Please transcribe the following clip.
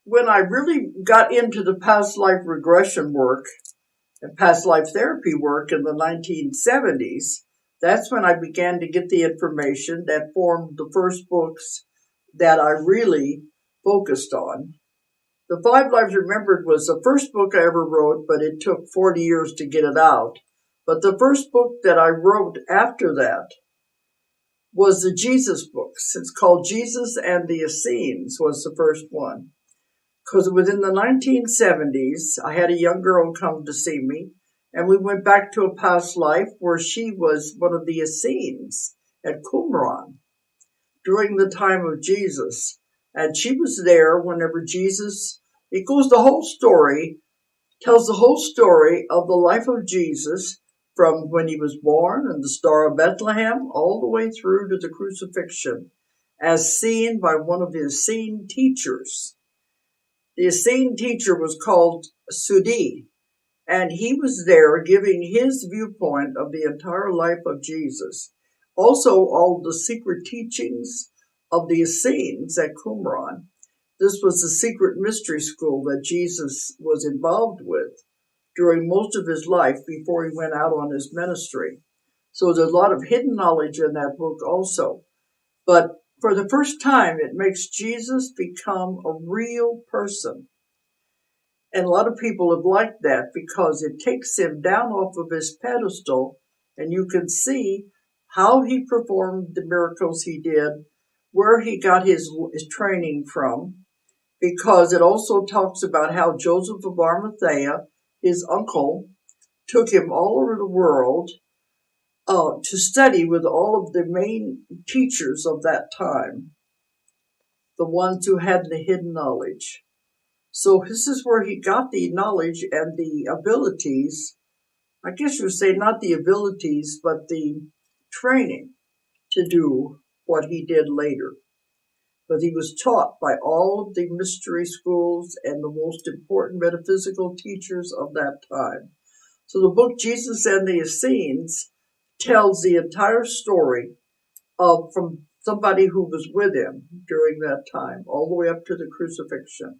when I really got into the past life regression work and past life therapy work in the 1970s, that's when I began to get the information that formed the first books that I really focused on. The 5 Lives Remembered was the first book I ever wrote, but it took 40 years to get it out. But the first book that I wrote after that was the Jesus books. It's called Jesus and the Essenes was the first one. Because within the 1970s, I had a young girl come to see me, and we went back to a past life where she was one of the Essenes at Qumran during the time of Jesus. And she was there whenever Jesus, it goes the whole story, tells the whole story of the life of Jesus from when he was born and the Star of Bethlehem all the way through to the crucifixion as seen by one of the Essene teachers. The Essene teacher was called Sودی, and he was there giving his viewpoint of the entire life of Jesus. Also, all the secret teachings of the Essenes at Qumran. This was the secret mystery school that Jesus was involved with during most of his life before he went out on his ministry. So there's a lot of hidden knowledge in that book also. But for the first time, it makes Jesus become a real person. And a lot of people have liked that because it takes him down off of his pedestal, and you can see how he performed the miracles he did, where he got his training from, because it also talks about how Joseph of Arimathea, his uncle, took him all over the world to study with all of the main teachers of that time, the ones who had the hidden knowledge. So this is where he got the knowledge and the abilities, I guess you would say not the abilities, but the training to do what he did later. But he was taught by all of the mystery schools and the most important metaphysical teachers of that time. So the book Jesus and the Essenes tells the entire story from somebody who was with him during that time, all the way up to the crucifixion.